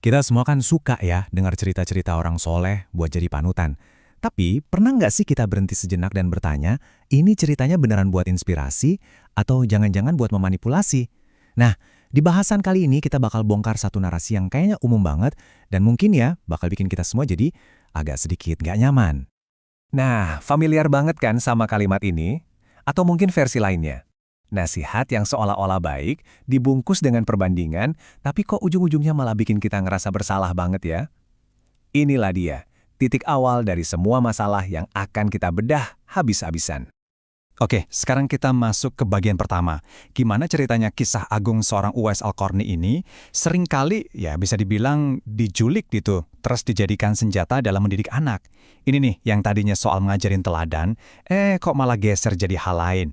Kita semua kan suka ya dengar cerita-cerita orang soleh buat jadi panutan. Tapi pernah nggak sih kita berhenti sejenak dan bertanya, ini ceritanya beneran buat inspirasi atau jangan-jangan buat memanipulasi? Nah, di bahasan kali ini kita bakal bongkar satu narasi yang kayaknya umum banget dan mungkin ya bakal bikin kita semua jadi agak sedikit nggak nyaman. Nah, familiar banget kan sama kalimat ini? Atau mungkin versi lainnya? Nasihat yang seolah-olah baik, dibungkus dengan perbandingan, tapi kok ujung-ujungnya malah bikin kita ngerasa bersalah banget ya? Inilah dia, titik awal dari semua masalah yang akan kita bedah habis-habisan. Oke, sekarang kita masuk ke bagian pertama. Gimana ceritanya kisah agung seorang Uwais Al-Qarni ini seringkali ya bisa dibilang dijulik gitu, terus dijadikan senjata dalam mendidik anak. Ini nih yang tadinya soal ngajarin teladan, kok malah geser jadi hal lain.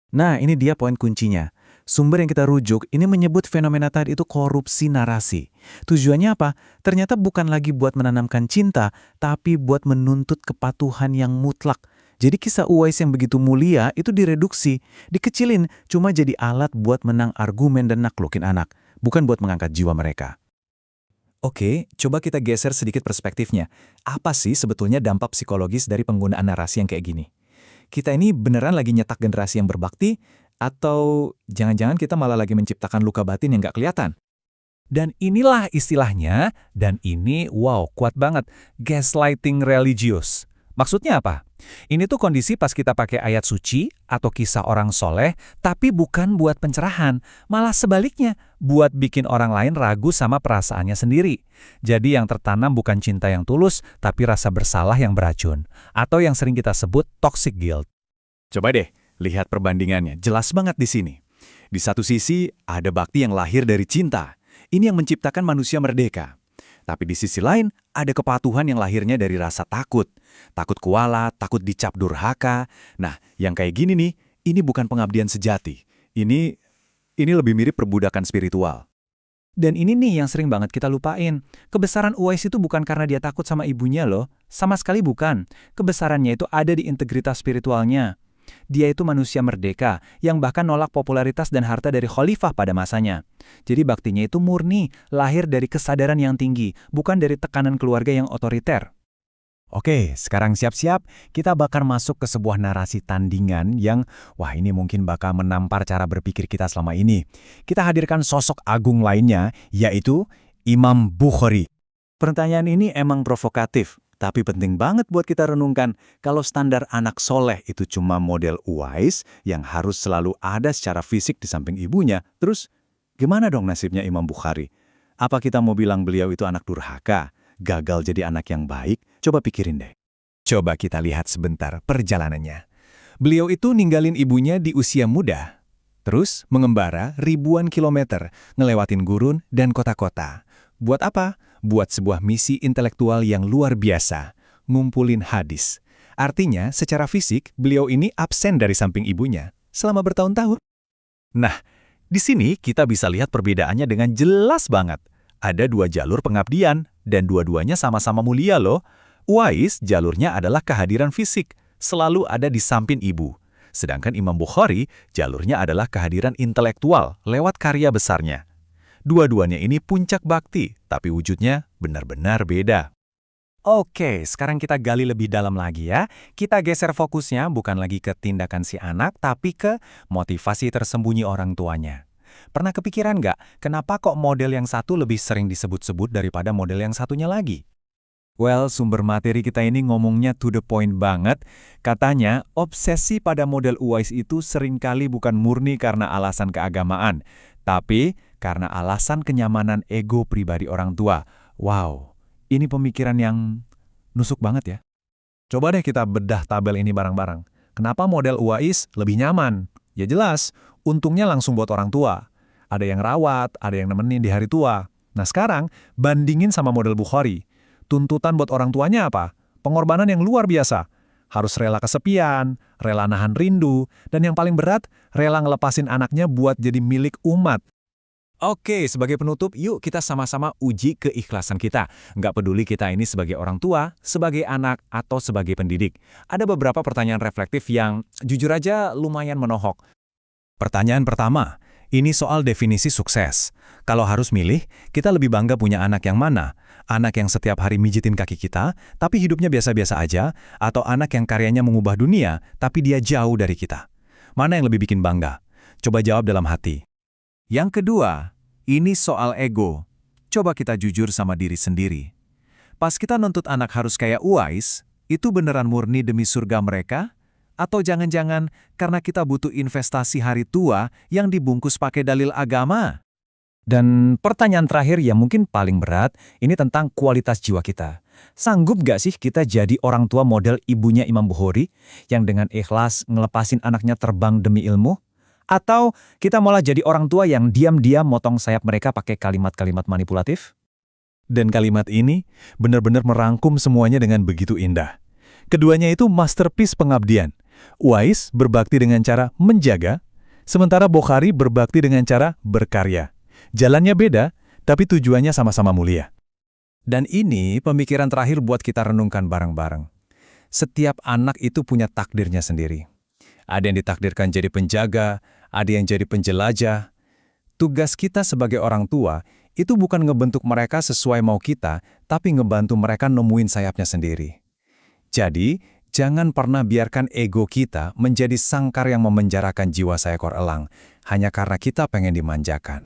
Nah, ini dia poin kuncinya. Sumber yang kita rujuk ini menyebut fenomena tadi itu korupsi narasi. Tujuannya apa? Ternyata bukan lagi buat menanamkan cinta, tapi buat menuntut kepatuhan yang mutlak. Jadi kisah Uwais yang begitu mulia itu direduksi, dikecilin, cuma jadi alat buat menang argumen dan naklukin anak, bukan buat mengangkat jiwa mereka. Oke, coba kita geser sedikit perspektifnya. Apa sih sebetulnya dampak psikologis dari penggunaan narasi yang kayak gini? Kita ini beneran lagi nyetak generasi yang berbakti, atau jangan-jangan kita malah lagi menciptakan luka batin yang nggak kelihatan? Dan inilah istilahnya, dan ini wow, kuat banget, gaslighting religius. Maksudnya apa? Ini tuh kondisi pas kita pakai ayat suci atau kisah orang soleh, tapi bukan buat pencerahan, malah sebaliknya, buat bikin orang lain ragu sama perasaannya sendiri. Jadi yang tertanam bukan cinta yang tulus, tapi rasa bersalah yang beracun, atau yang sering kita sebut toxic guilt. Coba deh, lihat perbandingannya, jelas banget di sini. Di satu sisi, ada bakti yang lahir dari cinta. Ini yang menciptakan manusia merdeka. Tapi di sisi lain, ada kepatuhan yang lahirnya dari rasa takut. Takut kualat, takut dicap durhaka. Nah, yang kayak gini nih, ini bukan pengabdian sejati. Ini lebih mirip perbudakan spiritual. Dan ini nih yang sering banget kita lupain. Kebesaran Uwais itu bukan karena dia takut sama ibunya loh. Sama sekali bukan. Kebesarannya itu ada di integritas spiritualnya. Dia itu manusia merdeka, yang bahkan nolak popularitas dan harta dari khalifah pada masanya. Jadi baktinya itu murni, lahir dari kesadaran yang tinggi, bukan dari tekanan keluarga yang otoriter. Oke, sekarang siap-siap, kita bakal masuk ke sebuah narasi tandingan yang, wah ini mungkin bakal menampar cara berpikir kita selama ini. Kita hadirkan sosok agung lainnya, yaitu Imam Bukhari. Pertanyaan ini emang provokatif. Tapi penting banget buat kita renungkan, kalau standar anak soleh itu cuma model Uwais yang harus selalu ada secara fisik di samping ibunya, terus gimana dong nasibnya Imam Bukhari? Apa kita mau bilang beliau itu anak durhaka, gagal jadi anak yang baik? Coba pikirin deh. Coba kita lihat sebentar perjalanannya. Beliau itu ninggalin ibunya di usia muda, terus mengembara ribuan kilometer, ngelewatin gurun dan kota-kota. Buat apa? Buat sebuah misi intelektual yang luar biasa, ngumpulin hadis. Artinya, secara fisik, beliau ini absen dari samping ibunya selama bertahun-tahun. Nah, di sini kita bisa lihat perbedaannya dengan jelas banget. Ada dua jalur pengabdian, dan dua-duanya sama-sama mulia loh. Uwais, jalurnya adalah kehadiran fisik, selalu ada di samping ibu. Sedangkan Imam Bukhari, jalurnya adalah kehadiran intelektual lewat karya besarnya. Dua-duanya ini puncak bakti, tapi wujudnya benar-benar beda. Oke, sekarang kita gali lebih dalam lagi ya. Kita geser fokusnya bukan lagi ke tindakan si anak, tapi ke motivasi tersembunyi orang tuanya. Pernah kepikiran nggak, kenapa kok model yang satu lebih sering disebut-sebut daripada model yang satunya lagi? Well, sumber materi kita ini ngomongnya to the point banget. Katanya, obsesi pada model Uwais itu seringkali bukan murni karena alasan keagamaan, tapi karena alasan kenyamanan ego pribadi orang tua. Wow, ini pemikiran yang nusuk banget ya. Coba deh kita bedah tabel ini bareng-bareng. Kenapa model Uwais lebih nyaman? Ya jelas, untungnya langsung buat orang tua. Ada yang rawat, ada yang nemenin di hari tua. Nah sekarang, bandingin sama model Bukhari. Tuntutan buat orang tuanya apa? Pengorbanan yang luar biasa. Harus rela kesepian, rela nahan rindu, dan yang paling berat, rela ngelepasin anaknya buat jadi milik umat. Oke, sebagai penutup, yuk kita sama-sama uji keikhlasan kita. Nggak peduli kita ini sebagai orang tua, sebagai anak, atau sebagai pendidik. Ada beberapa pertanyaan reflektif yang jujur aja lumayan menohok. Pertanyaan pertama, Ini soal definisi sukses. Kalau harus milih, kita lebih bangga punya anak yang mana? Anak yang setiap hari mijitin kaki kita, tapi hidupnya biasa-biasa aja, atau anak yang karyanya mengubah dunia, tapi dia jauh dari kita? Mana yang lebih bikin bangga? Coba jawab dalam hati. Yang kedua, ini soal ego. Coba kita jujur sama diri sendiri. Pas kita nuntut anak harus kayak Uwais, itu beneran murni demi surga mereka? Atau jangan-jangan karena kita butuh investasi hari tua yang dibungkus pakai dalil agama? Dan pertanyaan terakhir yang mungkin paling berat, ini tentang kualitas jiwa kita. Sanggup gak sih kita jadi orang tua model ibunya Imam Bukhari yang dengan ikhlas ngelepasin anaknya terbang demi ilmu? Atau kita malah jadi orang tua yang diam-diam motong sayap mereka pakai kalimat-kalimat manipulatif? Dan kalimat ini benar-benar merangkum semuanya dengan begitu indah. Keduanya itu masterpiece pengabdian. Uwais berbakti dengan cara menjaga, sementara Bukhari berbakti dengan cara berkarya. Jalannya beda, tapi tujuannya sama-sama mulia. Dan ini pemikiran terakhir buat kita renungkan bareng-bareng. Setiap anak itu punya takdirnya sendiri. Ada yang ditakdirkan jadi penjaga, ada yang jadi penjelajah. Tugas kita sebagai orang tua itu bukan ngebentuk mereka sesuai mau kita, tapi ngebantu mereka nemuin sayapnya sendiri. Jadi, jangan pernah biarkan ego kita menjadi sangkar yang memenjarakan jiwa seekor elang, hanya karena kita pengen dimanjakan.